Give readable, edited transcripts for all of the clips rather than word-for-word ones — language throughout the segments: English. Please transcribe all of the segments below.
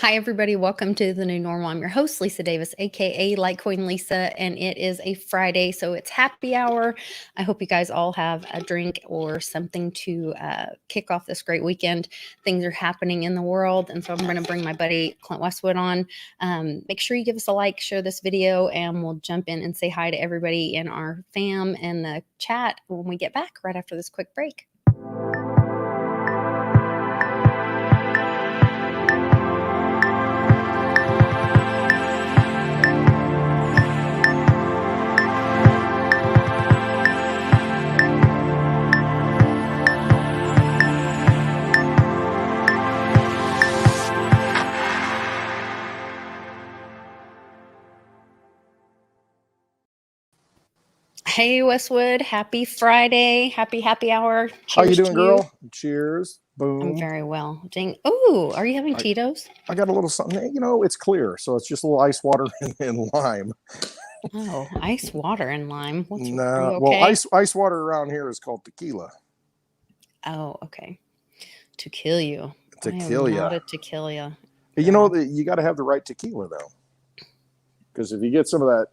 Hi, everybody. Welcome to the new normal. I'm your host, Lisa Davis, aka Litecoin Lisa, and it is a Friday, so it's happy hour. I hope you guys all have a drink or something to kick off this great weekend. Things are happening in the world, and so I'm going to bring my buddy Clint Westwood on. Make sure you give us a like, share this video, and we'll jump in and say hi to everybody in our fam and the chat when we get back right after this quick break. Hey, Westwood. Happy Friday. Happy hour. Cheers. How you doing, girl? Cheers. Boom. I'm very well. Ding. Oh, are you having Tito's? I got a little something. You know, it's clear, so it's just a little ice water and lime. Oh, ice water and lime. Nah, okay? Well, ice water around here is called tequila. Oh, okay. To kill you. To kill you. Not a tequila. You know, you got to have the right tequila, though. Because if you get some of that,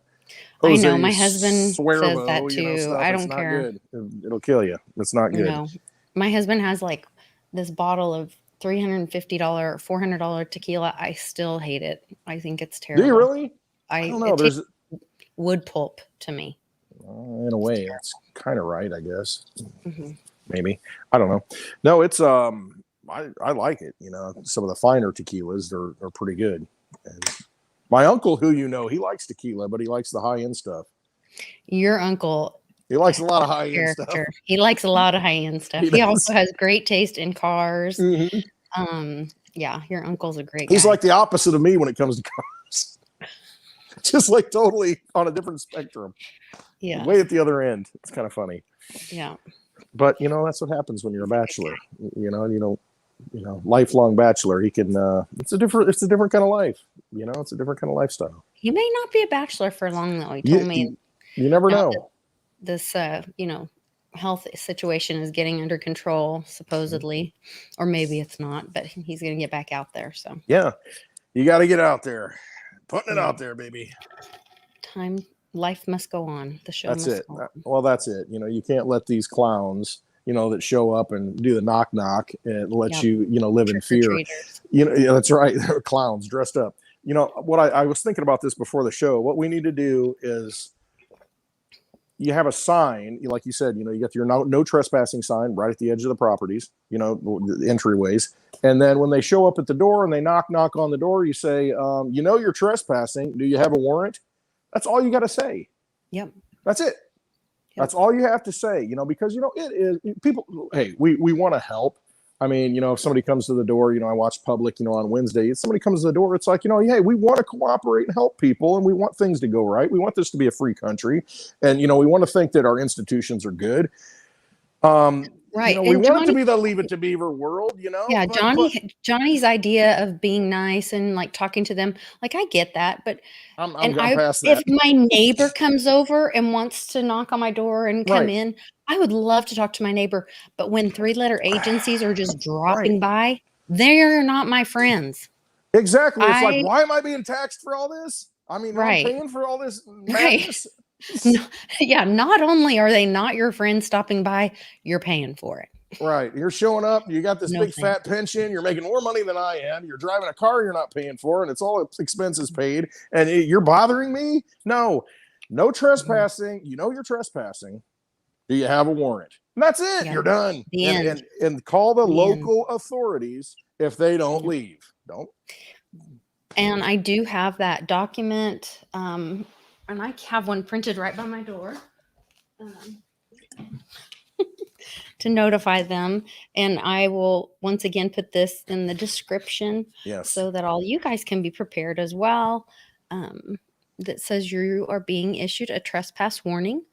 I know my husband says that too. Stuff, I don't care. Good. It'll kill you. It's not good. No, my husband has like this bottle of $350, $400 tequila. I still hate it. I think it's terrible. Do you really? I don't know. There's wood pulp to me. In a way, that's kind of right, I guess. Mm-hmm. Maybe. I don't know. No, it's I like it. You know, some of the finer tequilas are pretty good. And my uncle, who you know, he likes tequila, but he likes the high-end stuff. Your uncle. He likes a lot of high-end stuff. He likes a lot of high-end stuff. He also has great taste in cars. Mm-hmm. Yeah, your uncle's a great guy. He's like the opposite of me when it comes to cars. Just like totally on a different spectrum. Yeah. Way at the other end. It's kind of funny. Yeah. But, you know, that's what happens when you're a bachelor. You know, lifelong bachelor. He can. It's a different kind of life. You know, it's a different kind of lifestyle. He may not be a bachelor for long though. He told me. You never know. This, health situation is getting under control, supposedly, or maybe it's not. But he's going to get back out there. So yeah, you got to get out there, putting it out there, baby. Life must go on. The show. That's it. Well, that's it. You know, you can't let these clowns, you know, that show up and do the knock and let you, you know, live in fear. You know, yeah, that's right. They're clowns dressed up. You know, what I was thinking about this before the show. What we need to do is you have a sign, like you said, you know, you got your no trespassing sign right at the edge of the properties, you know, the entryways. And then when they show up at the door and they knock on the door, you say, you know, you're trespassing. Do you have a warrant? That's all you got to say. Yep. That's it. That's all you have to say, you know, because, you know, it is people. Hey, we want to help. I mean, you know, if somebody comes to the door, you know, I watch Public, you know, on Wednesday, if somebody comes to the door, it's like, you know, hey, we want to cooperate and help people and we want things to go right. We want this to be a free country. And, you know, we want to think that our institutions are good. Right. You know, we want it to be the Leave It to Beaver world, you know? Yeah. Johnny's idea of being nice and like talking to them, like, I get that, but I'm past that. If my neighbor comes over and wants to knock on my door and come in, I would love to talk to my neighbor. But when 3-letter agencies are just dropping by, they're not my friends. Exactly. It's like, why am I being taxed for all this? I mean, I'm paying for all this madness. No, yeah, not only are they not your friends stopping by, you're paying for it. Right. You're showing up, you got this big fat pension, you're making more money than I am, you're driving a car you're not paying for, and it's all expenses paid, and you're bothering me? No trespassing. You know you're trespassing. Do you have a warrant? And that's it. Yeah. You're done. And call the local authorities if they don't leave. Don't. And I do have that document. And I have one printed right by my door to notify them. And I will once again put this in the description so that all you guys can be prepared as well. That says you are being issued a trespass warning.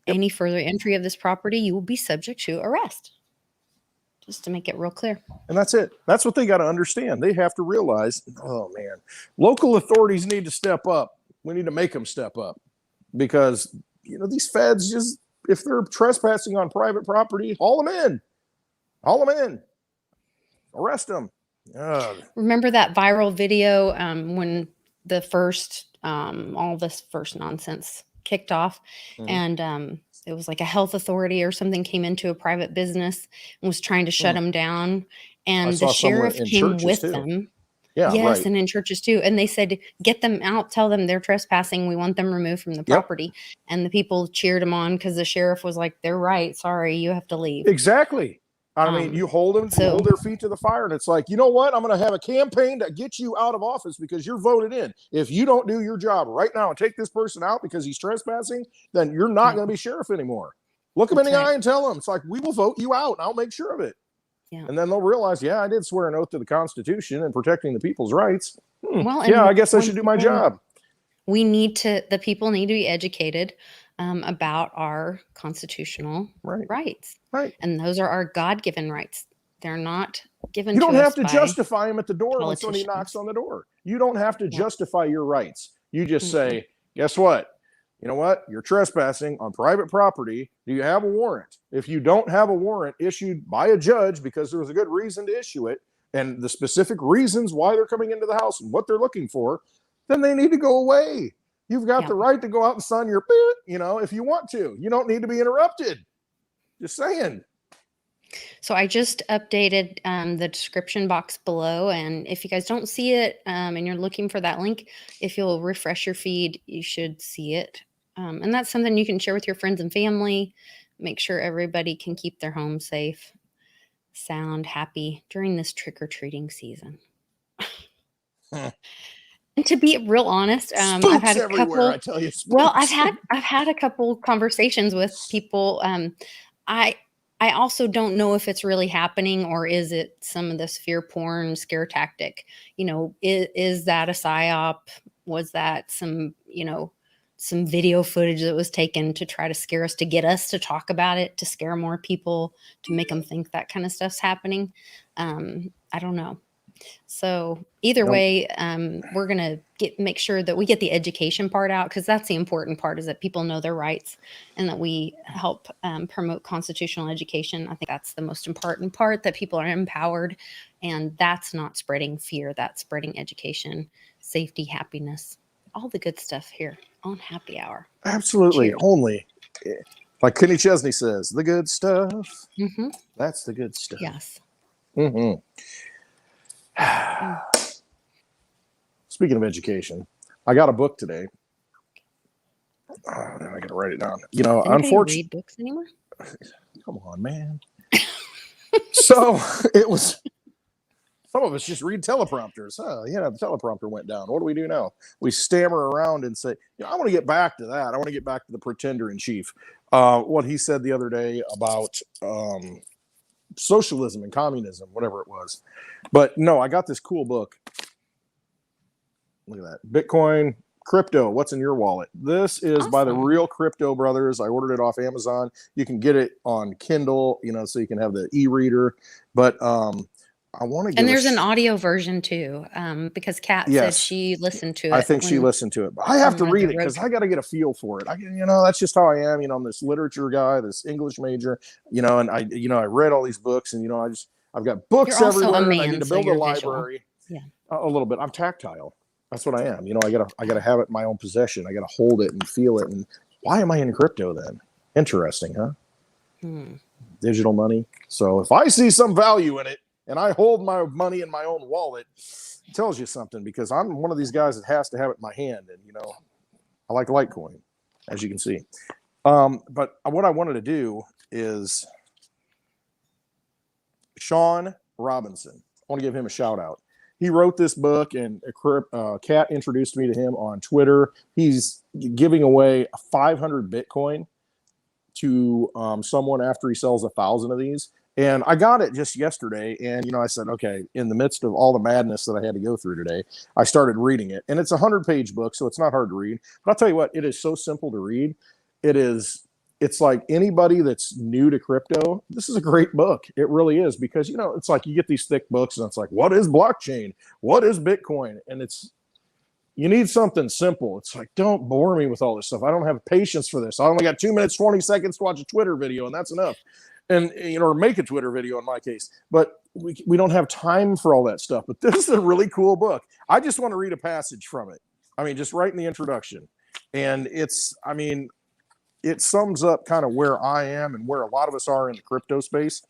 Yep. Any further entry of this property, you will be subject to arrest. Just to make it real clear. And that's it. That's what they got to understand. They have to realize, oh, man, local authorities need to step up. We need to make them step up because, you know, these feds just, if they're trespassing on private property, haul them in, arrest them. Remember that viral video when the first all this first nonsense kicked off, and it was like a health authority or something came into a private business and was trying to shut them down, and the sheriff came with them. Yeah, yes, right. and in churches too. And they said, get them out, tell them they're trespassing. We want them removed from the property. And the people cheered them on because the sheriff was like, they're right. Sorry, you have to leave. Exactly. I mean, you hold them, you hold their feet to the fire, and it's like, you know what? I'm going to have a campaign to get you out of office because you're voted in. If you don't do your job right now and take this person out because he's trespassing, then you're not going to be sheriff anymore. Look him in the eye and tell him, it's like, we will vote you out. And I'll make sure of it. Yeah. And then they'll realize, I did swear an oath to the Constitution and protecting the people's rights. Well, yeah, I guess I should do my job. The people need to be educated about our constitutional rights. Right. And those are our God-given rights. They're not given to us. You don't have to justify them at the door when somebody knocks on the door. You don't have to justify your rights. You just say, guess what? You know what? You're trespassing on private property. Do you have a warrant? If you don't have a warrant issued by a judge because there was a good reason to issue it, and the specific reasons why they're coming into the house and what they're looking for, then they need to go away. You've got the right to go out and sign your bit, if you want to. You don't need to be interrupted. Just saying. So I just updated the description box below. And if you guys don't see it and you're looking for that link, if you'll refresh your feed, you should see it. And that's something you can share with your friends and family. Make sure everybody can keep their home safe, sound, happy during this trick-or-treating season. And to be real honest, I've had a couple. I tell you, well, I've had a couple conversations with people. I also don't know if it's really happening or is it some of this fear porn scare tactic. Is that a psyop? Was that some video footage that was taken to try to scare us, to get us to talk about it, to scare more people, to make them think that kind of stuff's happening? I don't know. So either way, we're going to make sure that we get the education part out, because that's the important part, is that people know their rights and that we help promote constitutional education. I think that's the most important part, that people are empowered, and that's not spreading fear. That's spreading education, safety, happiness, all the good stuff here on Happy Hour. Absolutely. Cheers. Only, like Kenny Chesney says, the good stuff. Mm-hmm. That's the good stuff. Yes. Mm-hmm. Speaking of education, I got a book today. Oh, now I gotta write it down. Unfortunately, read books anymore? Come on, man. So it was. Some of us just read teleprompters. The teleprompter went down. What do we do now? We stammer around and say, I want to get back to that. I want to get back to the pretender in chief. What he said the other day about socialism and communism, whatever it was. But no, I got this cool book. Look at that. Bitcoin, crypto, what's in your wallet? This is by the Real Crypto Brothers. I ordered it off Amazon. You can get it on Kindle, so you can have the e-reader. But I want to get. And there's an audio version too, because Kat said she listened to it. I think she listened to it, but I have to read it because I got to get a feel for it. That's just how I am. I'm this literature guy, this English major. And I read all these books, and I've got books everywhere. And I need to build a library. Visual. Yeah, a little bit. I'm tactile. That's what I am. I gotta have it in my own possession. I gotta hold it and feel it. And why am I in crypto then? Interesting, huh? Digital money. So if I see some value in it, and I hold my money in my own wallet, it tells you something, because I'm one of these guys that has to have it in my hand. And, I like Litecoin, as you can see. But what I wanted to do is Sean Robinson. I want to give him a shout out. He wrote this book, and Kat introduced me to him on Twitter. He's giving away 500 Bitcoin to someone after he sells 1,000 of these. And I got it just yesterday, and I said, okay, in the midst of all the madness that I had to go through today, I started reading it. And it's a 100-page book, so it's not hard to read. But I'll tell you what, it is so simple to read. It's like anybody that's new to crypto, this is a great book. It really is, because it's like you get these thick books, and it's like, what is blockchain? What is Bitcoin? And you need something simple. It's like, don't bore me with all this stuff. I don't have patience for this. I only got 2 minutes, 20 seconds to watch a Twitter video, and that's enough. and or make a Twitter video in my case. But we don't have time for all that stuff. But this is a really cool book. I just want to read a passage from it. I mean, just right in the introduction. And it sums up kind of where I am and where a lot of us are in the crypto space.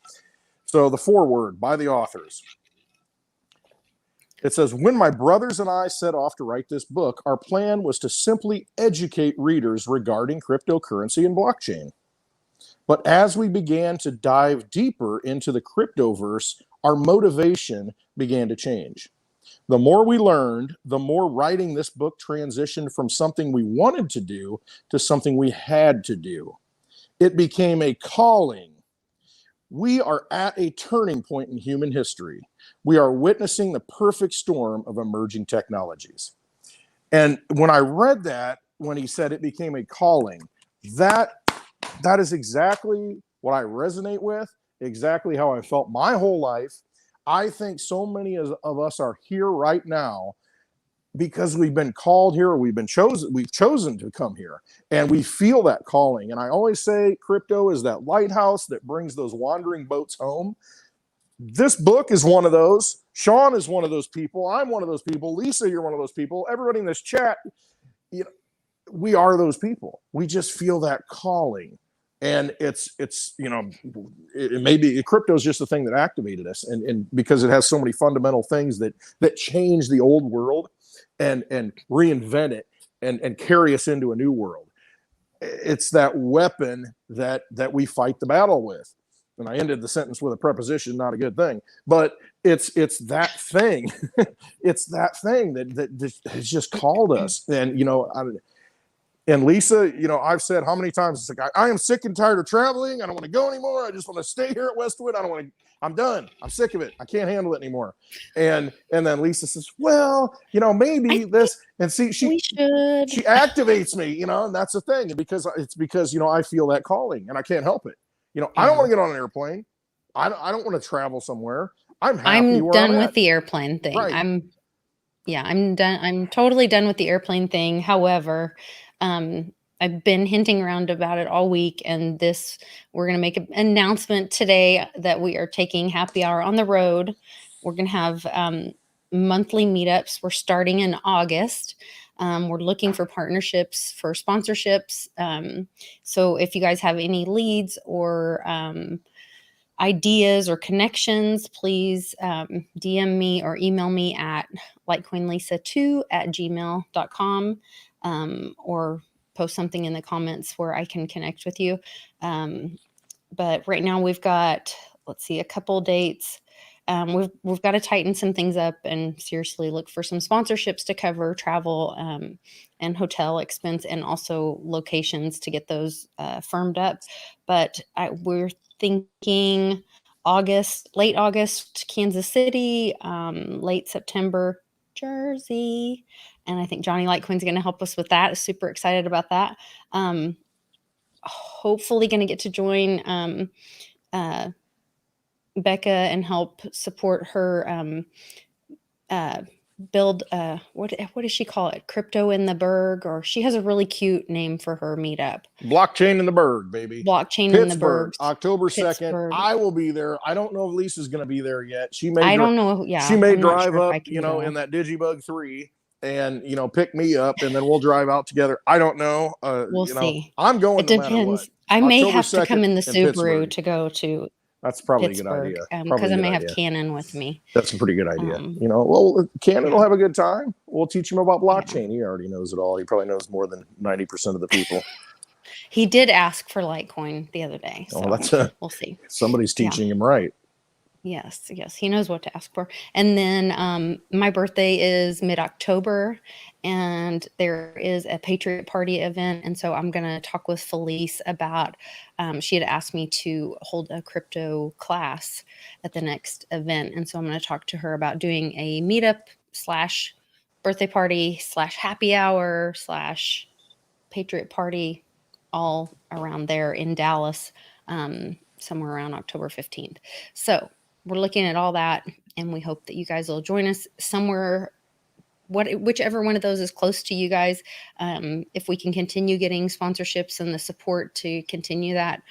So the foreword by the authors. It says, when my brothers and I set off to write this book, our plan was to simply educate readers regarding cryptocurrency and blockchain. But as we began to dive deeper into the cryptoverse, our motivation began to change. The more we learned, the more writing this book transitioned from something we wanted to do to something we had to do. It became a calling. We are at a turning point in human history. We are witnessing the perfect storm of emerging technologies. And when I read that, when he said it became a calling, that is exactly what I resonate with, exactly how I felt my whole life. I think so many of us are here right now because we've been called here, or we've chosen to come here, and we feel that calling. And I always say crypto is that lighthouse that brings those wandering boats home. This book is one of those. Sean is one of those people. I'm one of those people. Lisa, you're one of those people. Everybody in this chat, we are those people. We just feel that calling. And it's it may be crypto is just the thing that activated us, and because it has so many fundamental things that change the old world and reinvent it and carry us into a new world. It's that weapon that we fight the battle with. And I ended the sentence with a preposition, not a good thing, but it's that thing. It's that thing that has just called us. And and Lisa, I've said how many times, it's like, I am sick and tired of traveling. I don't want to go anymore. I just want to stay here at Westwood. I'm done. I'm sick of it. I can't handle it anymore. And then Lisa says, well, maybe this, and see, she activates me, and that's the thing. And because I feel that calling and I can't help it. I don't want to get on an airplane. I don't want to travel somewhere. I'm happy where done I'm with at. the airplane thing. Right. I'm done. I'm totally done with the airplane thing. However, I've been hinting around about it all week, and we're going to make an announcement today that we are taking Happy Hour on the road. We're going to have monthly meetups. We're starting in August. We're looking for partnerships, for sponsorships. So if you guys have any leads or ideas or connections, please DM me or email me at litecoinlisa2@gmail.com, or post something in the comments where I can connect with you. But right now we've got, a couple dates. We've got to tighten some things up and seriously look for some sponsorships to cover travel and hotel expense, and also locations to get those firmed up. But we're thinking late August, Kansas City, late September, Jersey. And I think Johnny Litecoin's going to help us with that. Super excited about that. Hopefully going to get to join Becca and help support her build what does she call it? Crypto in the Berg, or she has a really cute name for her meetup. Blockchain in the Berg, baby. Blockchain in the Berg. October 2nd. I will be there. I don't know if Lisa's going to be there yet. She may. I don't know. Yeah, she may drive up, in that Digibug 3, and pick me up, and then we'll drive out together. I don't know. We'll see. I'm going. It depends. No matter what. I may have to come in the Subaru to go to. That's probably Pittsburgh, a good idea. Because I may have Cannon with me. That's a pretty good idea. Cannon will have a good time. We'll teach him about blockchain. He already knows it all. He probably knows more than 90% of the people. He did ask for Litecoin the other day. So we'll see. Somebody's teaching him right. Yes. He knows what to ask for. And then my birthday is mid-October, and there is a Patriot Party event. And so I'm going to talk with Felice about, she had asked me to hold a crypto class at the next event. And so I'm going to talk to her about doing a meetup / birthday party / happy hour / Patriot Party, all around there in Dallas, somewhere around October 15th. So we're looking at all that, and we hope that you guys will join us somewhere, whichever one of those is close to you guys. If we can continue getting sponsorships and the support to continue that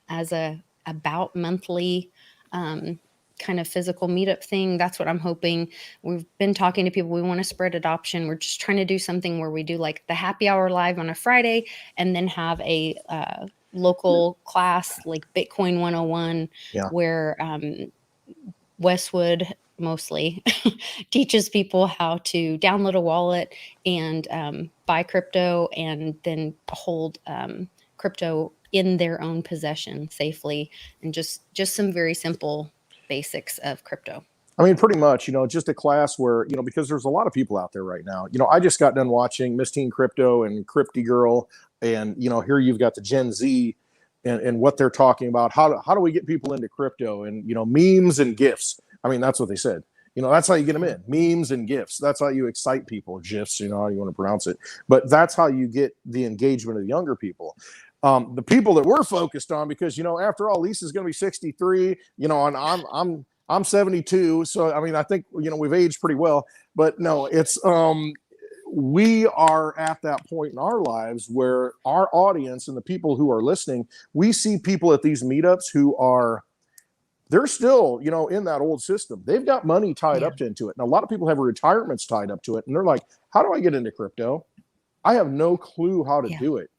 as a about monthly kind of physical meetup thing. That's what I'm hoping. We've been talking to people. We want to spread adoption. We're just trying to do something where we do like the happy hour live on a Friday and then have a local class like Bitcoin 101 where Westwood mostly teaches people how to download a wallet and buy crypto and then hold crypto in their own possession safely, and just some very simple basics of crypto. I mean, pretty much, just a class where, because there's a lot of people out there right now. I just got done watching Miss Teen Crypto and Crypty Girl, and, here you've got the Gen Z and what they're talking about. How do we get people into crypto? And, memes and GIFs. I mean, that's what they said. That's how you get them in. Memes and GIFs. That's how you excite people. GIFs, how you want to pronounce it. But that's how you get the engagement of the younger people. The people that we're focused on, because, after all, Lisa's going to be 63, and I'm 72. So, I mean, I think, we've aged pretty well. But no, it's we are at that point in our lives where our audience and the people who are listening, we see people at these meetups who they're still, in that old system. They've got money tied up into it. And a lot of people have retirements tied up to it. And they're like, how do I get into crypto? I have no clue how to do it.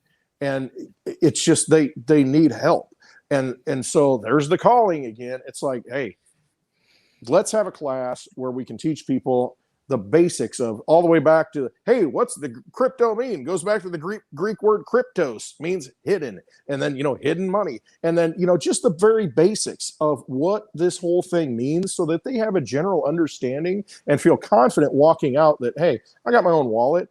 And it's just, they need help. And so there's the calling again. It's like, hey, let's have a class where we can teach people the basics of all the way back to, hey, what's the crypto mean? Goes back to the Greek word kryptos, means hidden, and then, hidden money. And then, just the very basics of what this whole thing means so that they have a general understanding and feel confident walking out that, hey, I got my own wallet.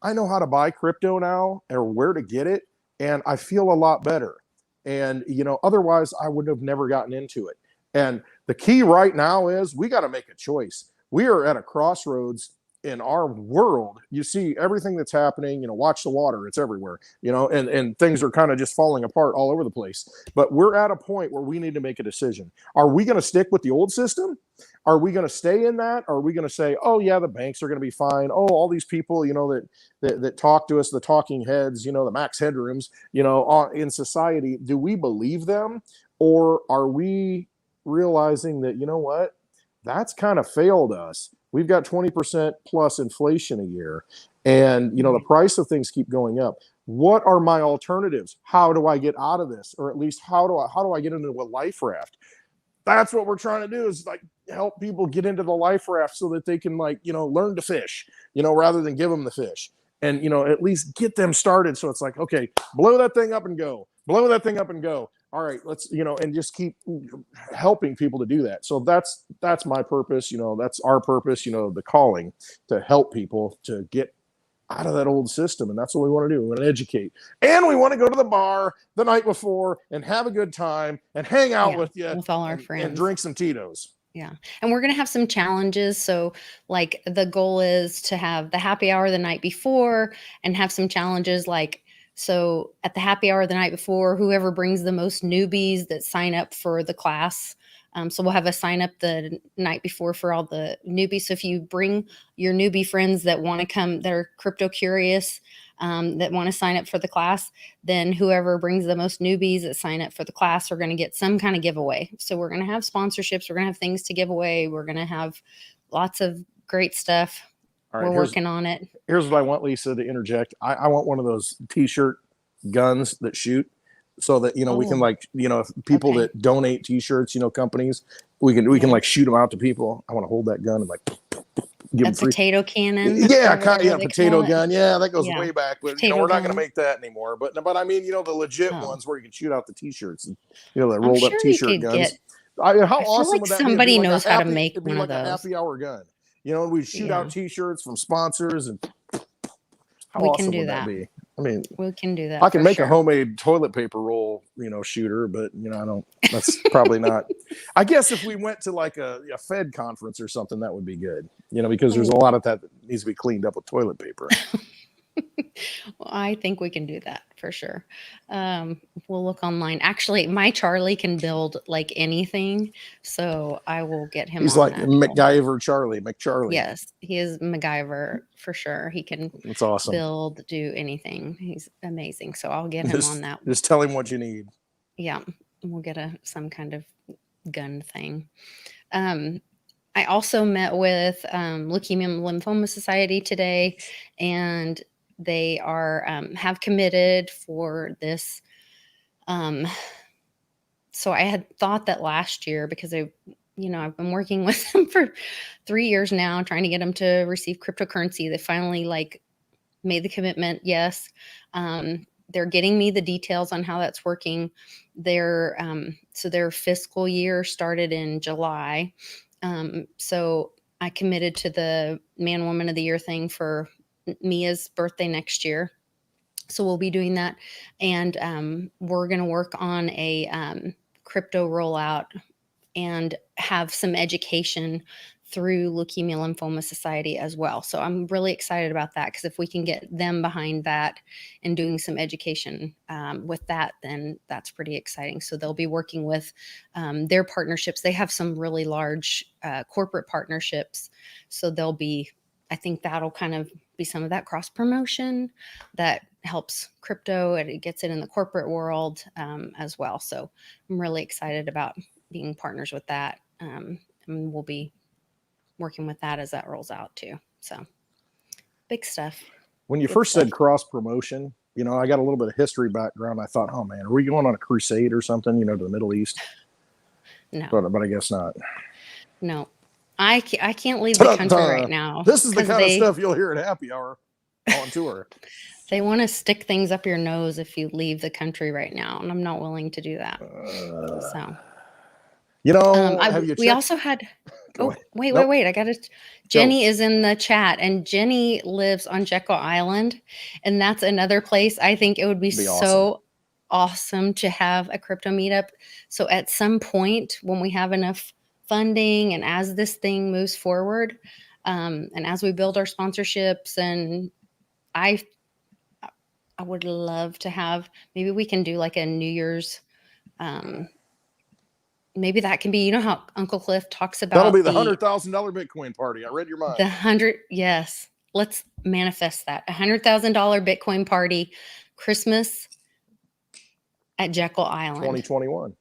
I know how to buy crypto now or where to get it. And I feel a lot better. And, otherwise I would have never gotten into it. And the key right now is we got to make a choice. We are at a crossroads in our world. You see everything that's happening, watch the water, it's everywhere, and things are kind of just falling apart all over the place. But we're at a point where we need to make a decision. Are we going to stick with the old system? Are we going to stay in that? Or are we going to say, oh yeah, the banks are going to be fine. Oh, all these people, that talk to us, the talking heads, the max headrooms, in society, do we believe them? Or are we realizing that, what? That's kind of failed us. We've got 20% plus inflation a year. And, the price of things keep going up. What are my alternatives? How do I get out of this? Or at least how do I get into a life raft? That's what we're trying to do, is like help people get into the life raft so that they can learn to fish, rather than give them the fish, and, at least get them started. So it's like, okay, blow that thing up and go, blow that thing up and go. All right, let's, and just keep helping people to do that. So that's my purpose. That's our purpose, the calling to help people to get out of that old system. And that's what we want to do. We want to educate, and we want to go to the bar the night before and have a good time and hang out with you, with all our friends, and drink some Tito's. Yeah. And we're going to have some challenges. So like the goal is to have the happy hour the night before and have some challenges so at the happy hour the night before, whoever brings the most newbies that sign up for the class. So we'll have a sign up the night before for all the newbies. So if you bring your newbie friends that want to come, that are crypto curious, that want to sign up for the class, then whoever brings the most newbies that sign up for the class are going to get some kind of giveaway. So we're going to have sponsorships. We're going to have things to give away. We're going to have lots of great stuff. Right, we're working on it. Here's what I want, Lisa, to interject. I want one of those T-shirt guns that shoot, so that we can people that donate T-shirts, companies, we can shoot them out to people. I want to hold that gun and give them potato cannon. Yeah, potato gun. Yeah, that goes way back, but we're not going to make that anymore. But I mean, the legit ones where you can shoot out the T-shirts and the rolled up T-shirt guns. How awesome would that be? Somebody knows how to make one of those. A happy hour gun. We shoot out T-shirts from sponsors, and how we awesome can do would that be? I mean, we can do that. I can make a homemade toilet paper roll, shooter, but I don't. That's probably not. I guess if we went to a Fed conference or something, that would be good. Because there's a lot of that needs to be cleaned up with toilet paper. Well, I think we can do that for sure. We'll look online. Actually, my Charlie can build anything, so I will get him. He's like MacGyver Charlie, McCharlie. Yes, he is MacGyver for sure. He can. That's awesome. Build, do anything. He's amazing. So I'll get him on that. Just tell him what you need. Yeah. we'll get some kind of gun thing. I also met with Leukemia and Lymphoma Society today, and they are have committed for this. So I had thought that last year, because I've been working with them for 3 years now, trying to get them to receive cryptocurrency. They finally made the commitment. Yes. They're getting me the details on how that's working. So their fiscal year started in July. So I committed to the Man Woman of the Year thing for Mia's birthday next year. So we'll be doing that. And we're going to work on a crypto rollout and have some education through Leukemia Lymphoma Society as well. So I'm really excited about that, because if we can get them behind that and doing some education with that, then that's pretty exciting. So they'll be working with their partnerships. They have some really large corporate partnerships. So I think that'll kind of be some of that cross promotion that helps crypto, and it gets it in the corporate world as well. So I'm really excited about being partners with that. And we'll be working with that as that rolls out too. So big stuff. When you first said cross promotion, I got a little bit of history background. I thought, oh man, are we going on a crusade or something, to the Middle East? No, but I guess not. No, I can't leave the country right now. This is the kind of stuff you'll hear at Happy Hour on tour. They want to stick things up your nose if you leave the country right now, and I'm not willing to do that. So. We also had. Wait! I got it. Jenny is in the chat, and Jenny lives on Jekyll Island, and that's another place I think it would be so awesome to have a crypto meetup. So at some point, when we have enough funding, and as this thing moves forward, and as we build our sponsorships, and I would love to have. Maybe we can do like a New Year's. Maybe that can be, how Uncle Cliff talks about. That'll be the $100,000 Bitcoin party. I read your mind. Yes. Let's manifest that. $100,000 Bitcoin party, Christmas at Jekyll Island. 2021.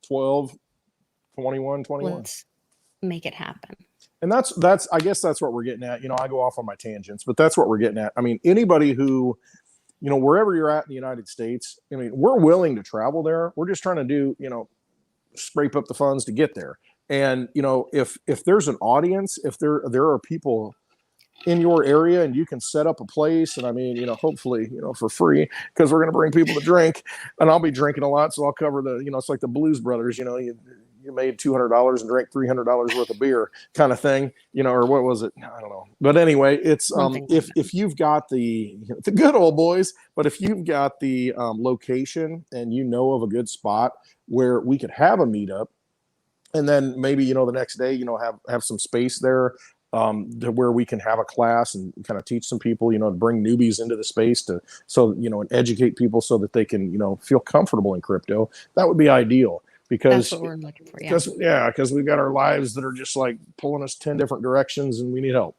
12, 21, 21. Let's make it happen. And that's, I guess that's what we're getting at. I go off on my tangents, but that's what we're getting at. I mean, anybody who, wherever you're at in the United States, we're willing to travel there. We're just trying to do, scrape up the funds to get there. And if there's an audience, if there are people in your area, and you can set up a place, and hopefully for free, because we're going to bring people to drink, and I'll be drinking a lot, so I'll cover the it's like the Blues Brothers, you made $200 and drank $300 worth of beer kind of thing, or what was it? I don't know. But anyway, it's if you've got the good old boys, but if you've got the location, and of a good spot where we could have a meetup, and then maybe the next day have some space there to where we can have a class and kind of teach some people, to bring newbies into the space and educate people so that they can feel comfortable in crypto. That would be ideal. Because that's what we're looking for, because we've got our lives that are just like pulling us 10 different directions, and we need help.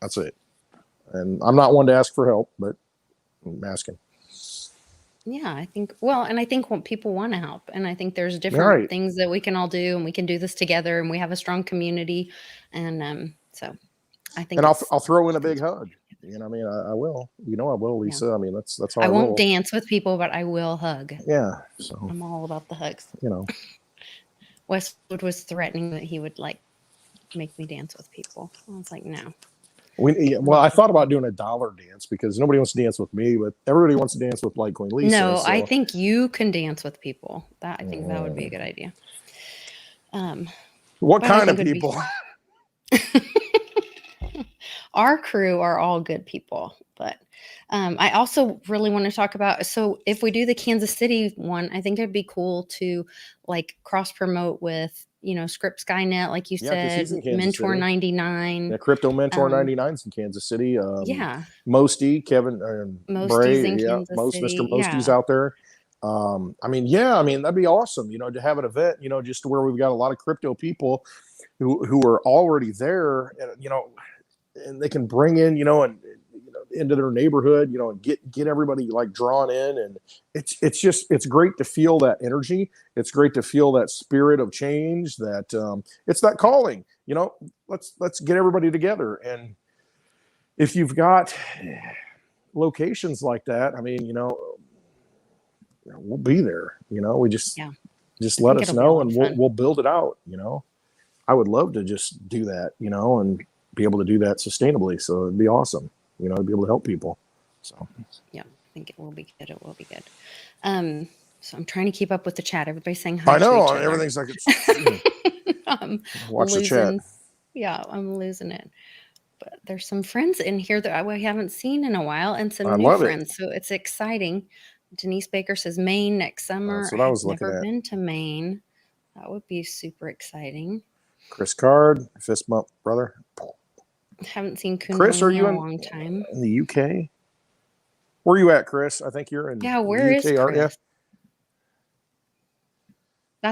That's it. And I'm not one to ask for help, but I'm asking. Yeah, I think when people want to help, and I think there's different things that we can all do, and we can do this together, and we have a strong community, and so I think. And I'll throw in a big hug. I will. I will, Lisa. Yeah. That's how I won't dance with people, but I will hug. Yeah. So I'm all about the hugs. Westwood was threatening that he would make me dance with people. I was like, no. I thought about doing a dollar dance, because nobody wants to dance with me, but everybody wants to dance with Litecoin Lisa. No, so. I think you can dance with people. I think that would be a good idea. What kind of people? Our crew are all good people, but I also really want to talk about, so if we do the Kansas City one, I think it'd be cool to cross promote with, Script Skynet, like you said, Mentor 99. Yeah, Crypto Mentor 99's in Kansas City. Mosty, Kevin, Bray, in Kansas City. Mr. Mosty's out there. That'd be awesome, to have an event, just where we've got a lot of crypto people who are already there, and, and they can bring in, and into their neighborhood, you know, and get everybody like drawn in. And it's great to feel that energy. It's great to feel that spirit of change, that it's that calling, you know, let's get everybody together. And if you've got locations like that, I mean, you know, we'll be there, you know, we just let us know and we'll build it out, you know. I would love to just do that, you know, and be able to do that sustainably. So it'd be awesome, you know, to be able to help people. So yeah, I think it will be good. It will be good. So I'm trying to keep up with the chat. Everybody's saying hi. I know, to each everything's like it's watch the chat. Yeah, I'm losing it. But there's some friends in here that we haven't seen in a while, and some new friends. So it's exciting. Denise Baker says Maine next summer. That's what I was looking never at. been to Maine. That would be super exciting. Chris Card, fist bump, brother. Haven't seen Chris, are you in a long time. In the UK? Where are you at, Chris? I think you're in where the UK, is Chris? aren't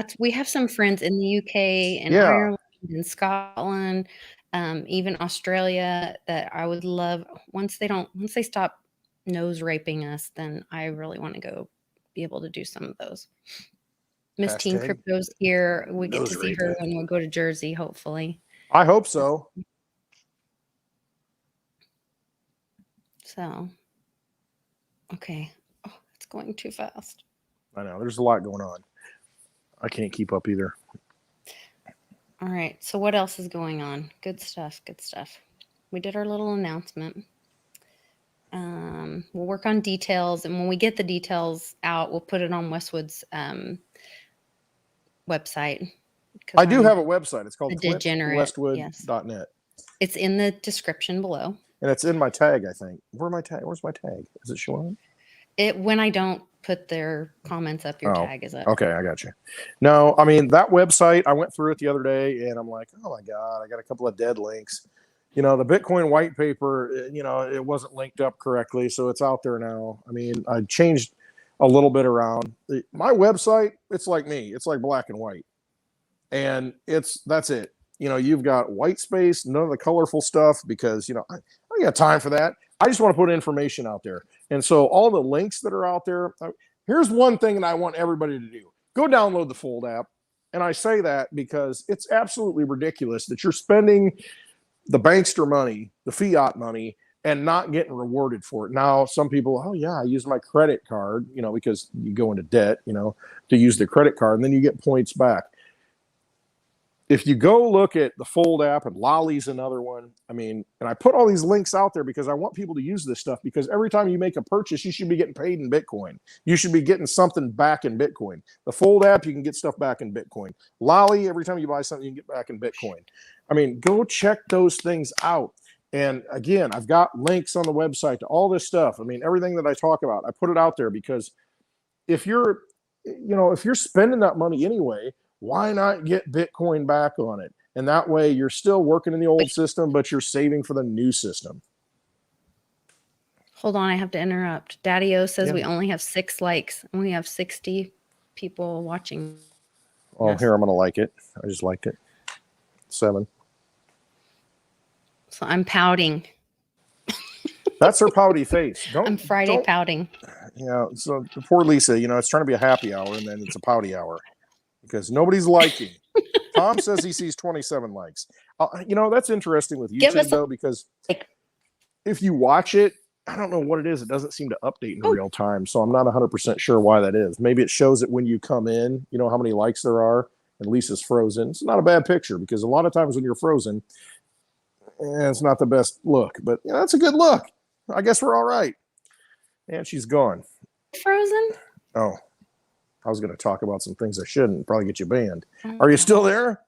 you? We have some friends in the UK and Ireland and Scotland, even Australia, that I would love once they stop nose raping us, then I really want to go be able to do some of those. Miss Teen Crypto's here. We get to see her when we go to Jersey, hopefully. I hope so. So, okay. Oh, it's going too fast. I know. There's a lot going on. I can't keep up either. All right. So what else is going on? Good stuff. Good stuff. We did our little announcement. We'll work on details, and when we get the details out, we'll put it on Westwood's website. I do have a website. It's called degeneratewestwoodnet. Yes. It's in the description below. And it's in my tag, I think. Where's my tag? Is it showing? When I don't put their comments up, your tag is up. Okay, I got you. No, I mean, that website, I went through it the other day, and I'm like, oh my God, I got a couple of dead links. You know, the Bitcoin white paper, you know, it wasn't linked up correctly, so it's out there now. I mean, I changed a little bit around. My website, it's like me. It's like black and white. And that's it. You know, you've got white space, none of the colorful stuff, because, you know, I don't got time for that. I just want to put information out there. And so all the links that are out there, here's one thing that I want everybody to do. Go download the Fold app. And I say that because it's absolutely ridiculous that you're spending the bankster money, the fiat money, and not getting rewarded for it. Now, some people, oh yeah, I use my credit card, you know, because you go into debt, you know, to use the credit card, and then you get points back. If you go look at the Fold app, and Lolly's another one, I mean, and I put all these links out there because I want people to use this stuff, because every time you make a purchase, you should be getting paid in Bitcoin. You should be getting something back in Bitcoin. The Fold app, you can get stuff back in Bitcoin. Lolly, every time you buy something, you can get back in Bitcoin. I mean, go check those things out. And again, I've got links on the website to all this stuff. I mean, everything that I talk about, I put it out there, because if you're spending that money anyway, why not get Bitcoin back on it? And that way you're still working in the old system, but you're saving for the new system. Hold on, I have to interrupt. Daddy-O says we only have 6 likes, and we have 60 people watching. Oh, here, I'm going to like it. I just liked it. 7. So I'm pouting. That's her pouty face. I'm Friday pouting. You know, so poor Lisa, you know, it's trying to be a happy hour, and then it's a pouty hour because nobody's liking. Tom says he sees 27 likes. You know, that's interesting with YouTube, though, because if you watch it, I don't know what it is. It doesn't seem to update in real time. So I'm not 100% sure why that is. Maybe it shows it when you come in, you know, how many likes there are, and Lisa's frozen. It's not a bad picture, because a lot of times when you're frozen, it's not the best look, but you know, that's a good look. I guess we're all right. And she's gone. Frozen? Oh, I was going to talk about some things I shouldn't. Probably get you banned. Are you still there?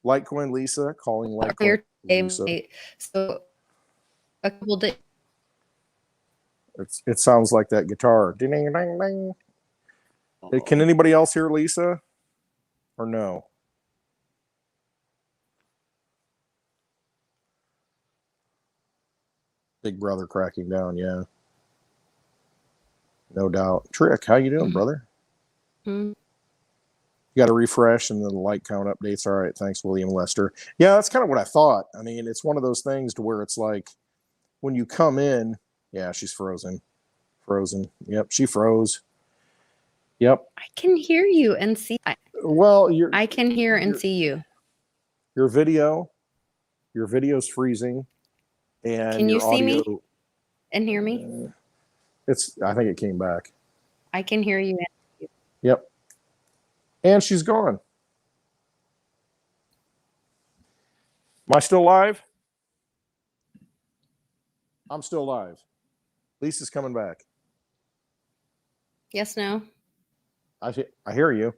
Litecoin Lisa, calling Litecoin Lisa. So a couple days. It sounds like that guitar. Ding, ding, ding, ding. Oh. Can anybody else hear Lisa? Or no? Big brother cracking down, yeah. No doubt. Trick, how you doing, brother? You You got to refresh and then the like count updates. All right. Thanks, William Lester. Yeah, that's kind of what I thought. I mean, it's one of those things to where it's like when you come in, yeah, she's frozen. Frozen. Yep. She froze. Yep. I can hear you and see. Well, I can hear and see you. Your video's freezing, and can you see audio, me and hear me? I think it came back. I can hear you. Yep. And she's gone. Am I still live? I'm still live. Lisa's coming back. Yes, no. I hear you.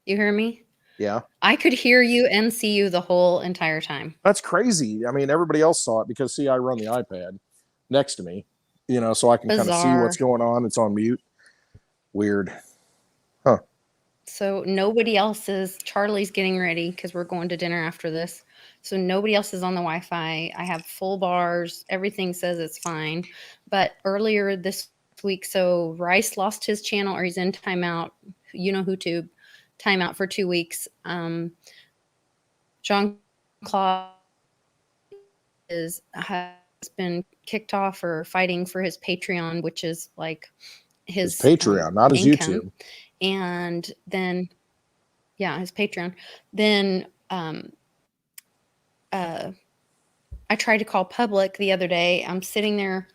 You hear me? Yeah. I could hear you and see you the whole entire time. That's crazy. I mean, everybody else saw it because, see, I run the iPad next to me, so I can kind of see what's going on. It's on mute. Weird. Huh. So nobody else is. Charlie's getting ready because we're going to dinner after this. So nobody else is on the Wi-Fi. I have full bars. Everything says it's fine. But earlier this week, so Rice lost his channel, or he's in timeout. YouTube timeout for 2 weeks. Jean-Claude has been kicked off or fighting for his Patreon, which is like his Patreon, not his income. YouTube. And then, his Patreon. Then I tried to call public the other day. I'm sitting there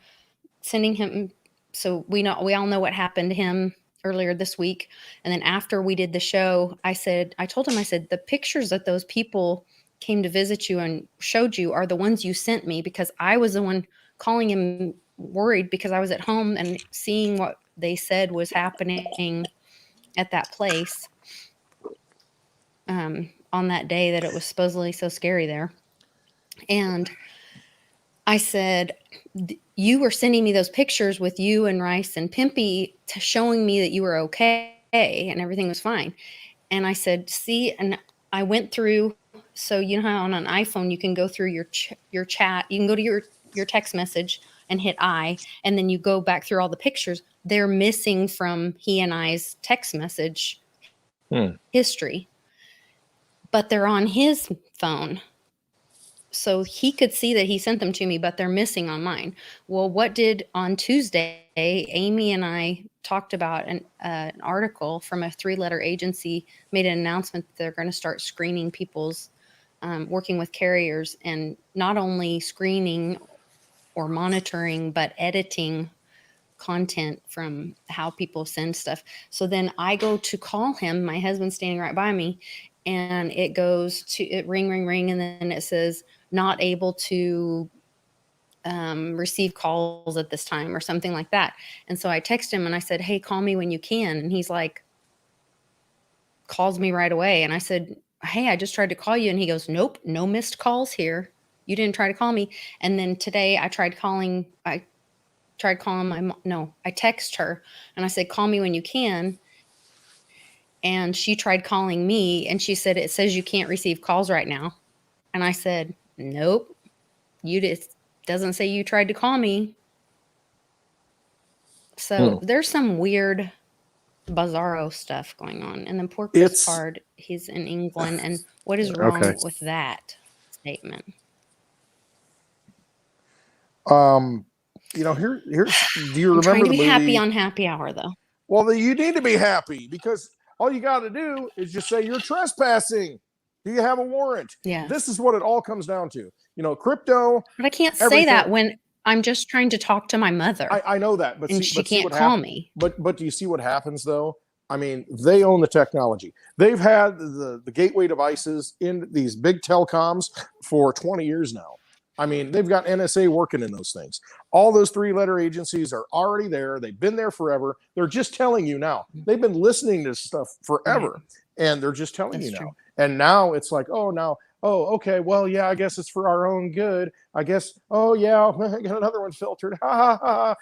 sending him. So we all know what happened to him earlier this week. And then after we did the show, I told him, the pictures that those people came to visit you and showed you are the ones you sent me, because I was the one calling him worried because I was at home and seeing what they said was happening at that place on that day that it was supposedly so scary there. And I said, you were sending me those pictures with you and Rice and Pimpy showing me that you were okay and everything was fine. And I said, see, and I went through, so you know how on an iPhone you can go through your chat, you can go to your text message and hit I, and then you go back through all the pictures. They're missing from he and I's text message history, but they're on his phone. So he could see that he sent them to me, but they're missing on mine. Well, on Tuesday, Amy and I talked about an article from a 3-letter agency, made an announcement that they're going to start screening people's, working with carriers, and not only screening or monitoring, but editing content from how people send stuff. So then I go to call him, my husband's standing right by me, and it goes to ring, and then it says not able to receive calls at this time or something like that. And so I text him and I said, hey, call me when you can. And he's like, calls me right away. And I said, hey, I just tried to call you. And he goes, nope, no missed calls here. You didn't try to call me. And then today I tried calling my mom. I text her and I said, call me when you can. And she tried calling me and she said, it says you can't receive calls right now. And I said, nope, doesn't say you tried to call me. So there's some weird bizarro stuff going on. And then poor Chris Card, he's in England. And what is wrong with that statement? Here's, do you remember trying to be the movie? Happy on Happy Hour, though. Well, you need to be happy because all you got to do is just say you're trespassing. Do you have a warrant? Yeah. This is what it all comes down to. Crypto. But I can't say that when I'm just trying to talk to my mother. I know that, but she can't call me. But do you see what happens though? I mean, they own the technology. They've had the gateway devices in these big telecoms for 20 years now. I mean, they've got NSA working in those things. All those 3-letter agencies are already there. They've been there forever. They're just telling you now. They've been listening to stuff forever, and they're just telling you now. True. And now it's like, okay, well, yeah, I guess it's for our own good. I guess, I got another one filtered. Ha, ha, ha.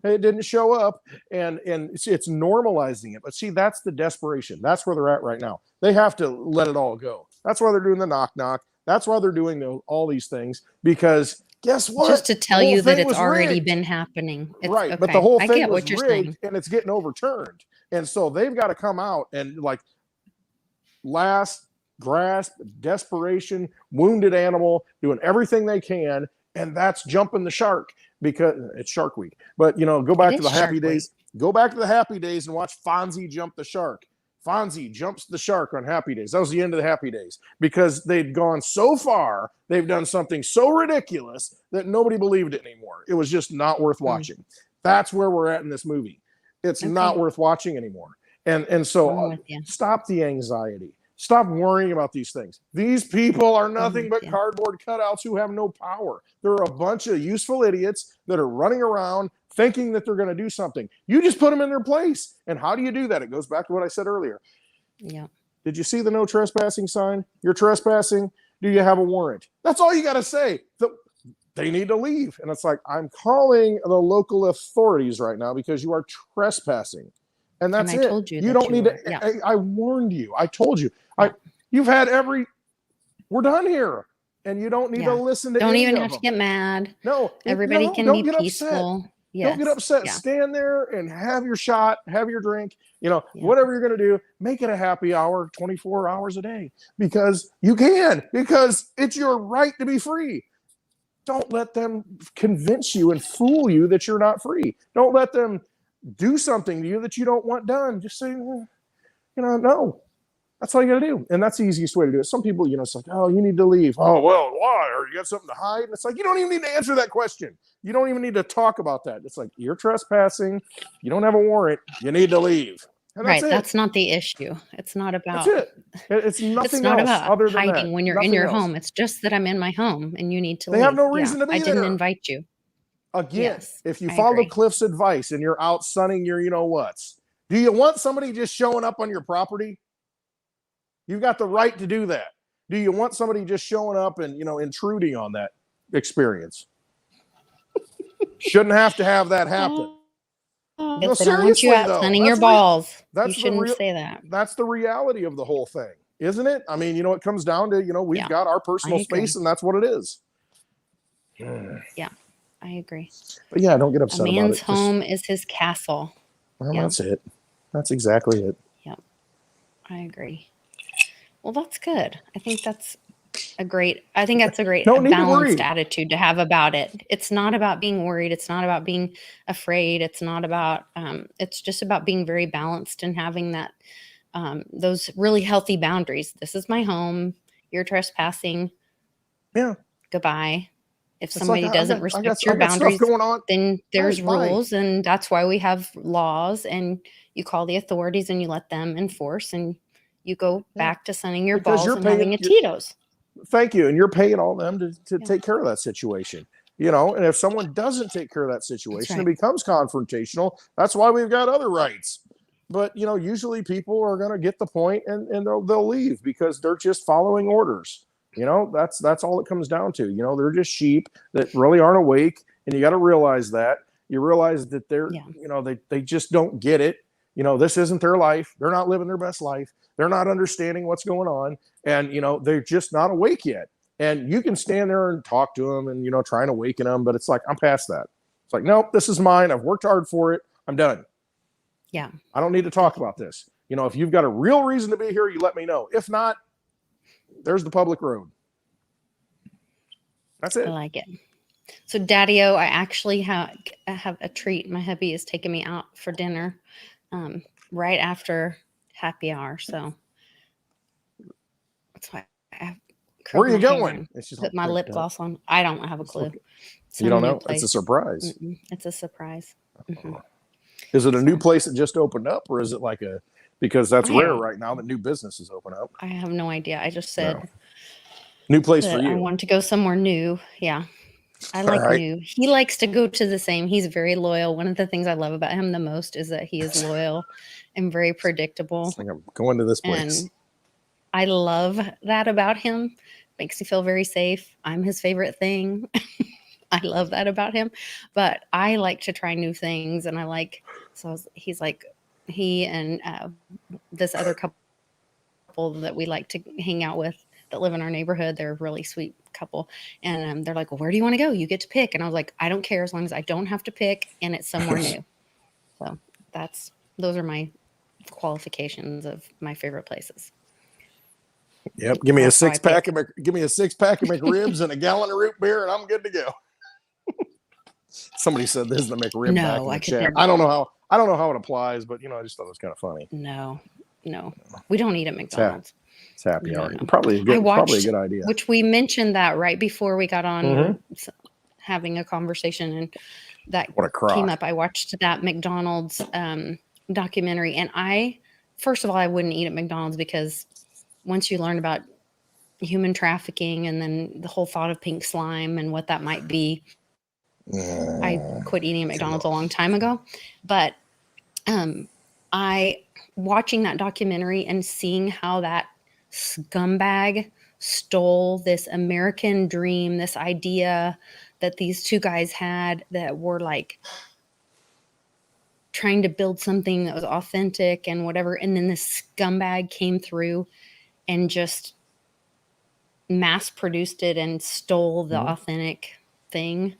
It didn't show up. And it's normalizing it. But see, that's the desperation. That's where they're at right now. They have to let it all go. That's why they're doing the knock. That's why they're doing all these things, because guess what? Just to tell you that it's already been happening. Right. Okay. But the whole thing was rigged and it's getting overturned. And so they've got to come out and last grasp, desperation, wounded animal, doing everything they can. And that's jumping the shark because it's Shark Week. But, go back to the happy days. Go back to the happy days and watch Fonzie jump the shark. Fonzie jumps the shark on Happy Days. That was the end of the Happy Days because they'd gone so far. They've done something so ridiculous that nobody believed it anymore. It was just not worth watching. That's where we're at in this movie. It's not worth watching anymore. And so stop the anxiety. Stop worrying about these things. These people are nothing but cardboard cutouts who have no power. They're a bunch of useful idiots that are running around thinking that they're going to do something. You just put them in their place. And how do you do that? It goes back to what I said earlier. Yeah. Did you see the no trespassing sign? You're trespassing. Do you have a warrant? That's all you got to say. They need to leave. And it's like, I'm calling the local authorities right now because you are trespassing. And that's it. I told you don't need to. Yeah. I warned you. I told you. You've had we're done here. And you don't need to listen to Don't even have to get mad. No. Everybody can be peaceful. Yes. Don't get upset. Yeah. Stand there and have your shot, have your drink, whatever you're going to do, make it a happy hour 24 hours a day because you can, because it's your right to be free. Don't let them convince you and fool you that you're not free. Don't let them do something to you that you don't want done. Just say, no. That's all you got to do. And that's the easiest way to do it. Some people, it's like, oh, you need to leave. Oh, well, why? Or you got something to hide? And it's like, you don't even need to answer that question. You don't even need to talk about that. It's like, you're trespassing. You don't have a warrant. You need to leave. And right. That's not the issue. It's not about. That's it. It's nothing it's not else about other than hiding that. when you're in your home. It's just that I'm in my home and you need to leave. They have no reason to be there. I didn't invite you. Again, if you follow Cliff's advice and you're out sunning your you-know-whats, do you want somebody just showing up on your property? You've got the right to do that. Do you want somebody just showing up and, intruding on that experience? Shouldn't have to have that happen. No, seriously, don't want you out sunning your balls. You shouldn't say that. That's the reality of the whole thing, isn't it? I mean, it comes down to, we've got our personal space and that's what it is. Yeah, I agree. But yeah, don't get upset about it. A man's home is his castle. Well, that's it. That's exactly it. Yep. I agree. Well, that's good. I think that's a great balanced attitude to have about it. It's not about being worried. It's not about being afraid. It's not about, it's just about being very balanced and having that, those really healthy boundaries. This is my home. You're trespassing. Yeah. Goodbye. If somebody doesn't respect your boundaries, then there's rules. And that's why we have laws, and you call the authorities and you let them enforce, and you go back to sunning your balls and having a Tito's. Thank you. And you're paying all them to take care of that situation. And if someone doesn't take care of that situation, it becomes confrontational. That's why we've got other rights. But, usually people are going to get the point and they'll leave because they're just following orders. That's all it comes down to. They're just sheep that really aren't awake. And you got to realize that. You realize that they're, they just don't get it. This isn't their life. They're not living their best life. They're not understanding what's going on. And, they're just not awake yet. And you can stand there and talk to them and, try and awaken them. But it's like, I'm past that. It's like, nope, this is mine. I've worked hard for it. I'm done. Yeah. I don't need to talk about this. If you've got a real reason to be here, you let me know. If not, there's the public road. That's it. I like it. So Daddy-O, I actually have a treat. My hubby is taking me out for dinner right after happy hour. So that's why I have where are you going? Put my lip gloss on. I don't have a clue. You don't know? It's a surprise. It's a surprise. Mm-hmm. Is it a new place that just opened up, or is it like because that's rare right now that new businesses open up? I have no idea. I just said new place for you. I want to go somewhere new. Yeah. I like new. He likes to go to the same. He's very loyal. One of the things I love about him the most is that he is loyal and very predictable. It's like I'm going to this place. And I love that about him. Makes me feel very safe. I'm his favorite thing. I love that about him. But I like to try new things. And he's like, he and this other couple that we like to hang out with that live in our neighborhood. They're a really sweet couple. And they're like, well, where do you want to go? You get to pick. And I was like, I don't care as long as I don't have to pick and it's somewhere new. So those are my qualifications of my favorite places. Yep. Give me a That's how I 6-pack pick. give me a 6-pack of McRibs and a gallon of root beer, and I'm good to go. Somebody said this is the McRib back No, in I the could chat. never. I don't know how it applies, but I just thought it was kind of funny. No, we don't eat at McDonald's. It's happy hour. No. Probably a good idea. Which we mentioned that right before we got on. Mhm. Having a conversation, and that What a crock. came up. I watched that McDonald's documentary, and first of all, I wouldn't eat at McDonald's because once you learn about human trafficking and then the whole thought of pink slime and what that might be, I quit eating at McDonald's a long time ago. But watching that documentary and seeing how that scumbag stole this American dream, this idea that these two guys had that were like trying to build something that was authentic and whatever. And then this scumbag came through and just mass produced it and stole the authentic thing.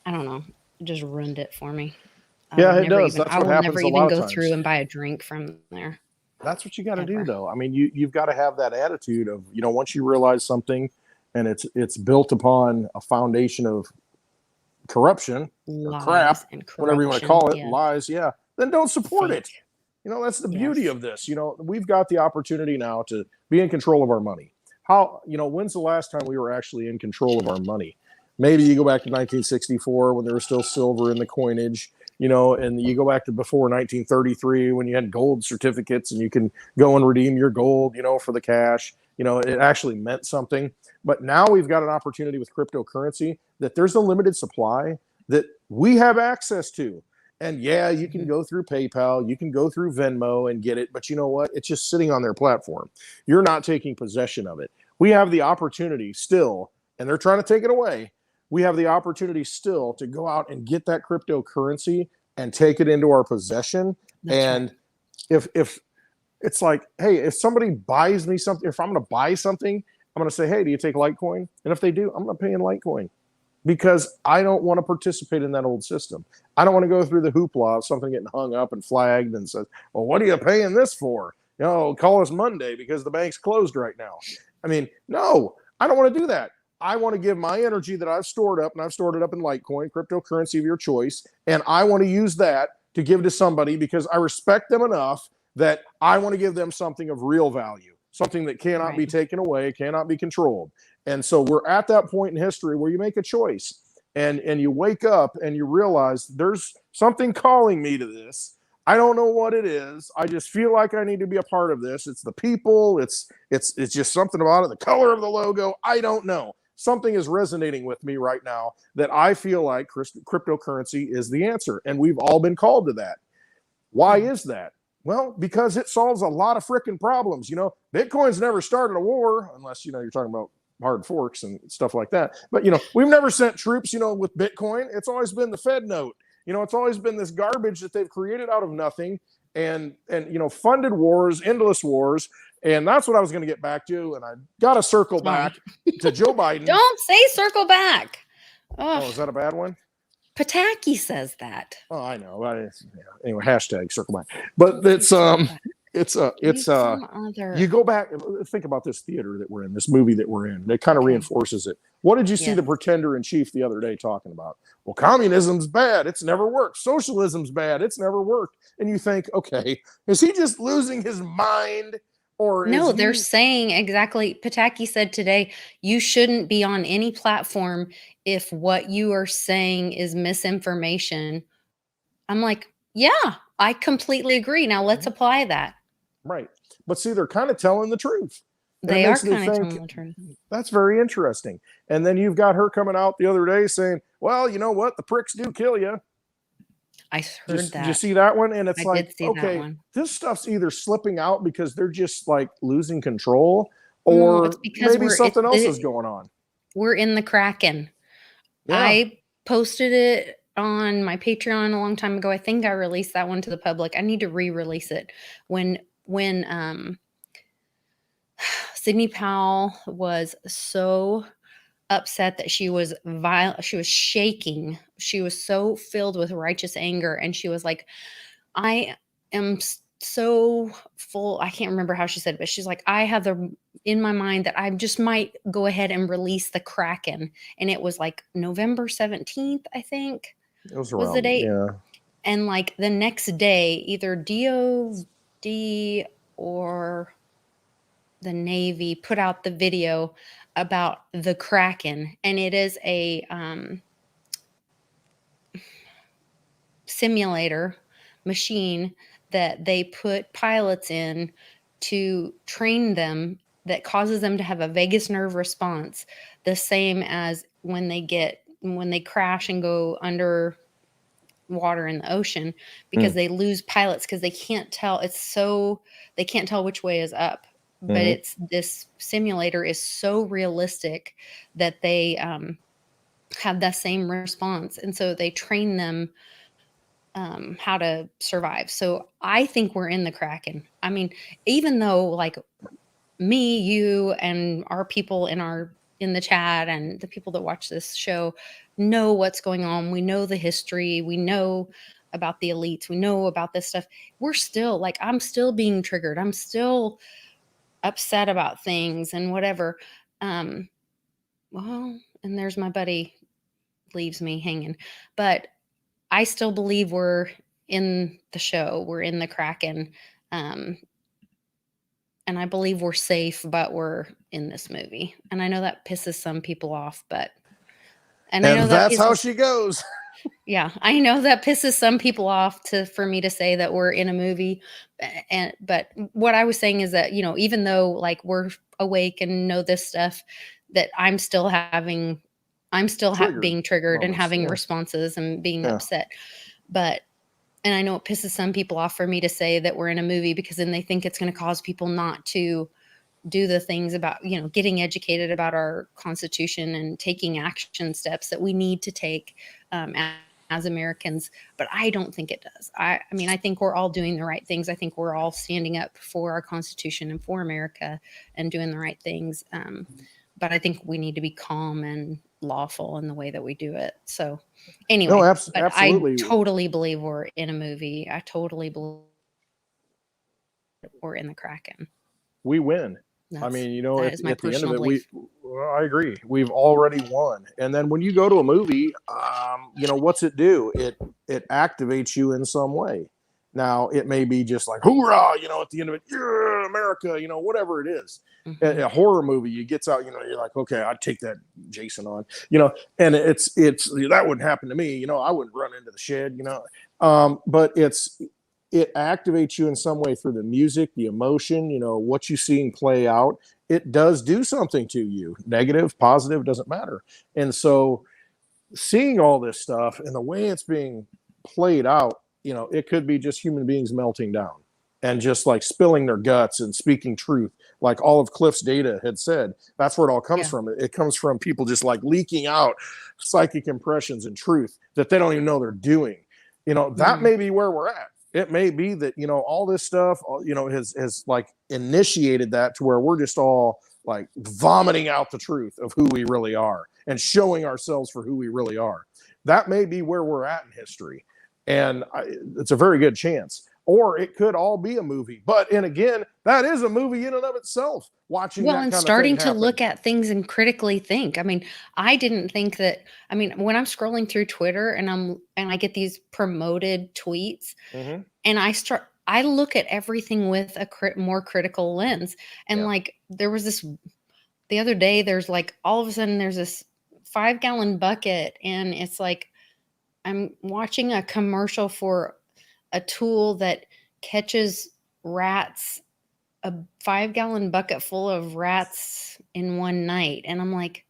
I don't know. It just ruined it for me. Yeah, it does. That's I what will happens never a lot even of go times. through and buy a drink from there. That's what you got to do, though. I mean, you've got to have that attitude of, once you realize something and it's built upon a foundation of corruption, or crap, whatever you want to call it, lies, then don't support it. That's the beauty of this. We've got the opportunity now to be in control of our money. When's the last time we were actually in control of our money? Maybe you go back to 1964 when there was still silver in the coinage, and you go back to before 1933 when you had gold certificates and you can go and redeem your gold, for the cash. It actually meant something. But now we've got an opportunity with cryptocurrency that there's a limited supply that we have access to. And you can go through PayPal, you can go through Venmo and get it. But you know what? It's just sitting on their platform. You're not taking possession of it. We have the opportunity still, and they're trying to take it away. We have the opportunity still to go out and get that cryptocurrency and take it into our possession. That's right. If it's like, hey, if somebody buys me something, if I'm going to buy something, I'm going to say, hey, do you take Litecoin? And if they do, I'm going to pay in Litecoin because I don't want to participate in that old system. I don't want to go through the hoopla of something getting hung up and flagged and says, well, what are you paying this for? Call us Monday because the bank's closed right now. I mean, no, I don't want to do that. I want to give my energy that I've stored up, and I've stored it up in Litecoin, cryptocurrency of your choice, and I want to use that to give to somebody because I respect them enough that I want to give them something of real value, something that cannot be taken away, cannot be controlled. And so we're at that point in history where you make a choice and you wake up and you realize there's something calling me to this. I don't know what it is. I just feel like I need to be a part of this. It's the people. It's just something about it. The color of the logo. I don't know. Something is resonating with me right now that I feel like cryptocurrency is the answer. And we've all been called to that. Why is that? Well, because it solves a lot of freaking problems. Bitcoin's never started a war unless, you're talking about hard forks and stuff like that. But, we've never sent troops, with Bitcoin. It's always been the Fed note. It's always been this garbage that they've created out of nothing and funded wars, endless wars. And that's what I was going to get back to. And I got to circle back to Joe Biden. Don't say circle back. Oh, is that a bad one? Pataki says that. Oh, I know. Anyway, hashtag circle back. But you go back, think about this theater that we're in, this movie that we're in. It kind of reinforces it. What did you see the pretender in chief the other day talking about? Well, communism's bad. It's never worked. Socialism's bad. It's never worked. And you think, okay, is he just losing his mind? Or no, they're saying exactly. Pataki said today, you shouldn't be on any platform if what you are saying is misinformation. I'm like, yeah, I completely agree. Now let's apply that. Right. But see, they're kind of telling the truth. They are kind of telling the truth. That's very interesting. And then you've got her coming out the other day saying, well, you know what? The pricks do kill you. I heard that. Did you see that one? And it's okay, this stuff's either slipping out because they're just like losing control, or maybe something else is going on. We're in the Kraken. Yeah. I posted it on my Patreon a long time ago. I think I released that one to the public. I need to re-release it. When Sidney Powell was so upset that she was violent, she was shaking. She was so filled with righteous anger, and she was like, I am so full. I can't remember how she said it, but she's like, I have in my mind that I just might go ahead and release the Kraken. And it was like November 17th, I think It was was around, the date. yeah. And like the next day, either DOD or the Navy put out the video about the Kraken. And it is a simulator machine that they put pilots in to train them, that causes them to have a vagus nerve response, the same as when they crash and go under water in the ocean, because they lose pilots because they can't tell. They can't tell which way is up. But this simulator is so realistic that they have that same response, and so they train them how to survive. So I think we're in the Kraken. I mean, even though like me, you, and our people in the chat and the people that watch this show know what's going on. We know the history. We know about the elites. We know about this stuff. We're still like, I'm still being triggered. I'm still upset about things and whatever. Well, and there's my buddy leaves me hanging, but I still believe we're in the show. We're in the Kraken. And I believe we're safe, but we're in this movie. And I know that pisses some people off, but I know that's how she goes. Yeah, I know that pisses some people off for me to say that we're in a movie. But what I was saying is that, even though like we're awake and know this stuff, that I'm still being triggered and having responses and being upset. And I know it pisses some people off for me to say that we're in a movie, because then they think it's going to cause people not to do the things about, getting educated about our Constitution and taking action steps that we need to take as Americans. But I don't think it does. I mean, I think we're all doing the right things. I think we're all standing up for our Constitution and for America and doing the right things. But I think we need to be calm and lawful in the way that we do it. So anyway, no, but absolutely. I totally believe we're in a movie. I totally believe we're in the Kraken. We win. I mean, at the end of it, I agree. We've already won. And then when you go to a movie, what's it do? It activates you in some way. Now, it may be just like, hoorah, at the end of it, yeah, America, whatever it is. A horror movie, you gets out, you're like, okay, I'd take that Jason on, and it's that wouldn't happen to me. I wouldn't run into the shed, but it activates you in some way through the music, the emotion, what you seeing play out. It does do something to you, negative, positive, doesn't matter. And so seeing all this stuff and the way it's being played out, it could be just human beings melting down and just like spilling their guts and speaking truth. Like all of Cliff's data had said, that's where it all comes from. It comes from people just like leaking out psychic impressions and truth that they don't even know they're doing. That may be where we're at. It may be that, all this stuff, has like initiated that to where we're just all like vomiting out the truth of who we really are and showing ourselves for who we really are. That may be where we're at in history. And it's a very good chance. Or it could all be a movie. And again, that is a movie in and of itself. Watching that and starting to look at things and critically think. I mean, I didn't think that. I mean, when I'm scrolling through Twitter and I get these promoted tweets, and I look at everything with a more critical lens. And like there was this the other day. There's like all of a sudden there's this 5-gallon bucket, and it's like I'm watching a commercial for a tool that catches rats, a 5-gallon bucket full of rats in one night. And I'm like,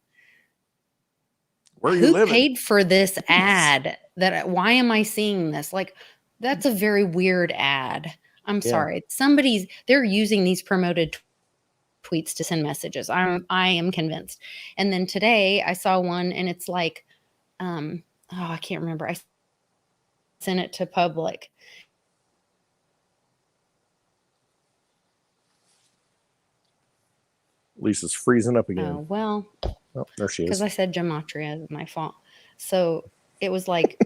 who paid for this ad? Why am I seeing this? Like, that's a very weird ad. I'm sorry. They're using these promoted tweets to send messages. I am convinced. And then today I saw one, and it's like, I can't remember. I sent it to public. Lisa's freezing up again. Oh, well. Oh, there she is. Because I said gematria is my fault. So it was like,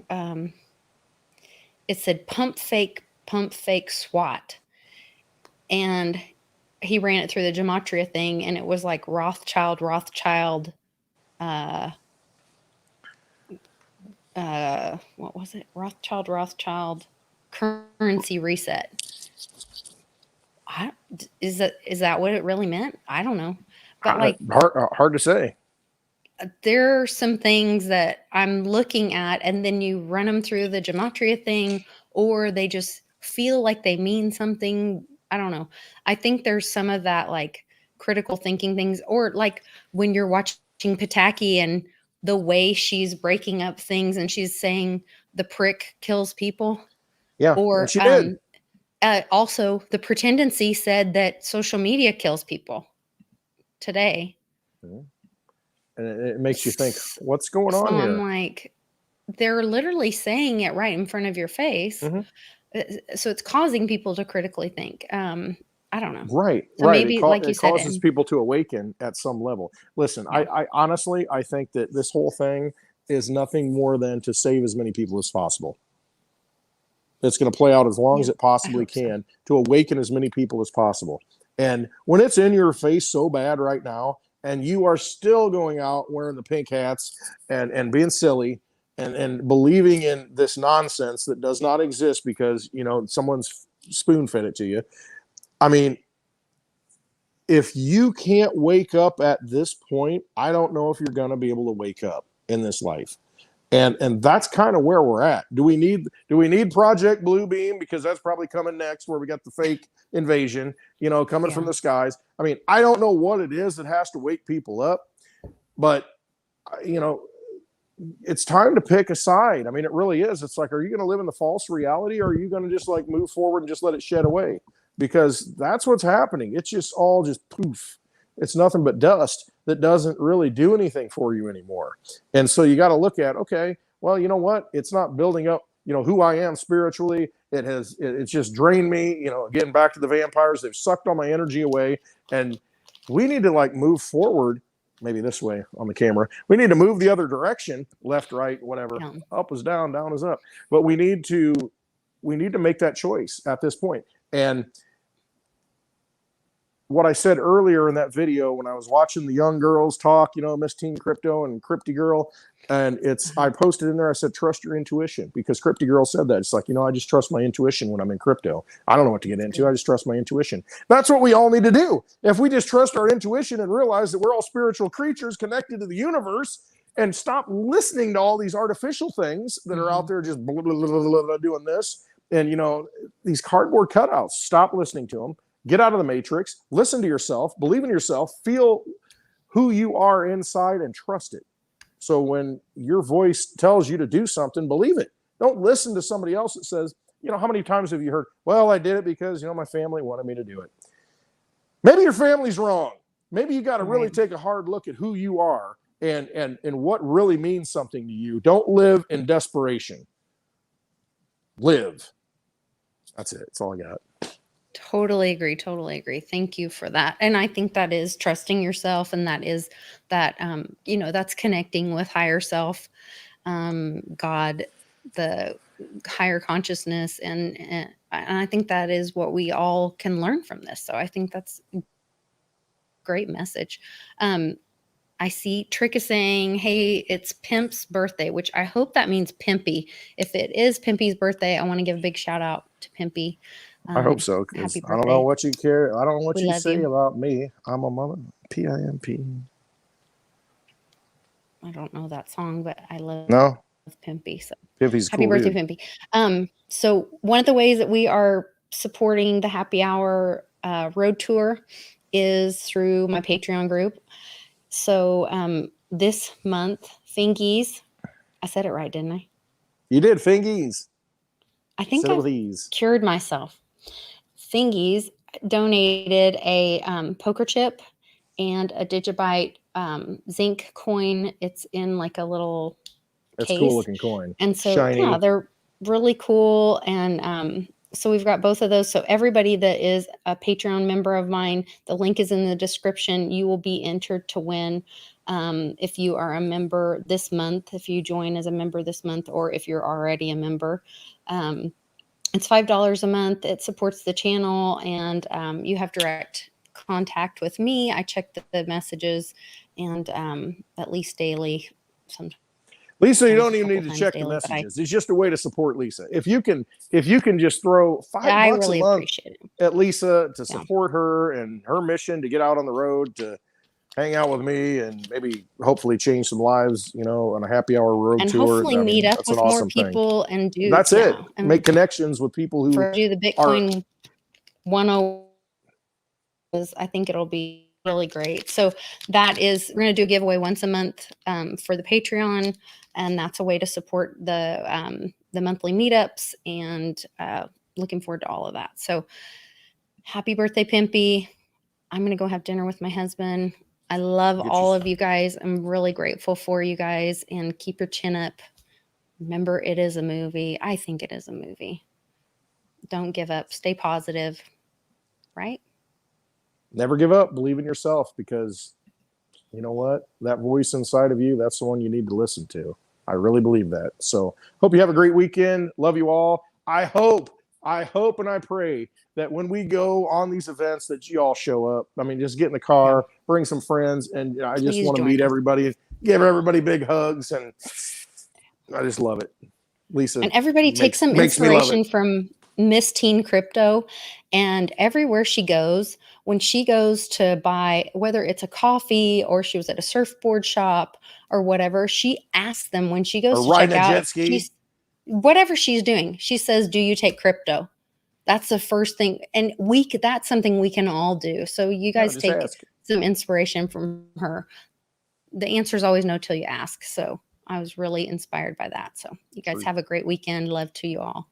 it said pump fake SWAT. and he ran it through the gematria thing, and it was like Rothschild, what was it? Rothschild currency reset. Is that what it really meant? I don't know. But like hard to say. There are some things that I'm looking at, and then you run them through the gematria thing, or they just feel like they mean something. I don't know. I think there's some of that like critical thinking things, or like when you're watching Pataki and the way she's breaking up things and she's saying the prick kills people. Yeah, or she did. Also, the pretendency said that social media kills people today. Mm-hmm. And it makes you think, what's going on so here? I'm like, they're literally saying it right in front of your face. Mm-hmm. So it's causing people to critically think. I don't know. Right, so right. Maybe, like you said, causes people to awaken at some level. Listen, yeah. I honestly, I think that this whole thing is nothing more than to save as many people as possible. It's going to play out as long as it possibly can to awaken as many people as possible. And when it's in your face so bad right now, and you are still going out wearing the pink hats and being silly and believing in this nonsense that does not exist because, you know, someone's spoon fed it to you. I mean, if you can't wake up at this point, I don't know if you're going to be able to wake up in this life. And that's kind of where we're at. Do we need Project Bluebeam, because that's probably coming next, where we got the fake invasion, you know, coming from the skies. I mean, I don't know what it is that has to wake people up, but you know, it's time to pick a side. I mean, it really is. It's like, are you going to live in the false reality, or are you going to just like move forward and just let it shed away? Because that's what's happening. It's just all just poof. It's nothing but dust that doesn't really do anything for you anymore. And so you got to look at, okay, well, you know what? It's not building up, you know, who I am spiritually. It's just drained me, you know, getting back to the vampires. They've sucked all my energy away. And we need to like move forward, maybe this way on the camera. We need to move the other direction, left, right, whatever. Yeah. Up is down, down is up. But we need to make that choice at this point. And what I said earlier in that video, when I was watching the young girls talk, you know, Miss Teen Crypto and Crypty Girl, and I posted in there, I said, trust your intuition, because Crypty Girl said that. It's like, you know, I just trust my intuition when I'm in crypto. I don't know what to get into. I just trust my intuition. That's what we all need to do. If we just trust our intuition and realize that we're all spiritual creatures connected to the universe, and stop listening to all these artificial things that are out there just blah, blah, blah, blah, blah, doing this. And, you know, these cardboard cutouts, stop listening to them. Get out of the matrix, listen to yourself, believe in yourself, feel who you are inside, and trust it. So when your voice tells you to do something, believe it. Don't listen to somebody else that says, you know, how many times have you heard, well, I did it because, you know, my family wanted me to do it. Maybe your family's wrong. Maybe you got to really take a hard look at who you are and what really means something to you. Don't live in desperation. Live. That's it. That's all I got. Totally agree. Thank you for that. And I think that is trusting yourself, and that is that, you know, that's connecting with higher self, God, the higher consciousness. And I think that is what we all can learn from this. So I think that's a great message. I see Trick is saying, hey, it's Pimp's birthday, which I hope that means Pimpy. If it is Pimpy's birthday, I want to give a big shout out to Pimpy. I hope so. Happy birthday. I don't know what you care. I don't know what you say about me. I'm a mother. P-I-M-P. I don't know that song, but I love Pimpy. So Pimpy's happy cool birthday, dude. Pimpy. So one of the ways that we are supporting the Happy Hour road tour is through my Patreon group. So this month, Fingies, I said it right, didn't I? You did, Fingies. I think I cured myself. Fingies donated a poker chip and a Digibyte zinc coin. It's in like a little case. That's cool looking coin. And so, shiny. Yeah, they're really cool. And so we've got both of those. So everybody that is a Patreon member of mine, the link is in the description. You will be entered to win if you are a member this month, if you join as a member this month, or if you're already a member. It's $5 a month. It supports the channel, and you have direct contact with me. I check the messages, and at least daily. Sometimes Lisa, you don't a even couple need to times check the daily, but messages. It's just a way to support Lisa. If you can just throw $5 I a really month appreciate it. at Lisa to Yeah. support her and her mission to get out on the road, to hang out with me, and maybe hopefully change some lives, you know, on a happy hour road And tour. hopefully meet up That's an with more awesome thing. people and do That's it. and Make connections with people who do the are. Bitcoin 101. I think it'll be really great. So that is, we're going to do a giveaway once a month for the Patreon, and that's a way to support the monthly meetups, and looking forward to all of that. So happy birthday, Pimpy. I'm going to go have dinner with my husband. I love all of you guys. I'm really grateful for you guys, and keep your chin up. Remember, it is a movie. I think it is a movie. Don't give up. Stay positive. Right? Never give up. Believe in yourself, because you know what? That voice inside of you, that's the one you need to listen to. I really believe that. So hope you have a great weekend. Love you all. I hope and I pray that when we go on these events that you all show up. I mean, just get in the car, bring some friends, and I just want to meet everybody, give everybody big hugs, and I just love it. Lisa. And everybody take some inspiration from Miss Teen Crypto, and everywhere she goes, when she goes to buy, whether it's a coffee or she was at a surfboard shop or whatever, she asks them when she goes to check out, whatever she's doing, she says, "Do you take crypto?" That's the first thing. And that's something we can all do. So you guys take some inspiration from her. The answer is always no till you ask. So I was really inspired by that. So you guys have a great weekend. Love to you all.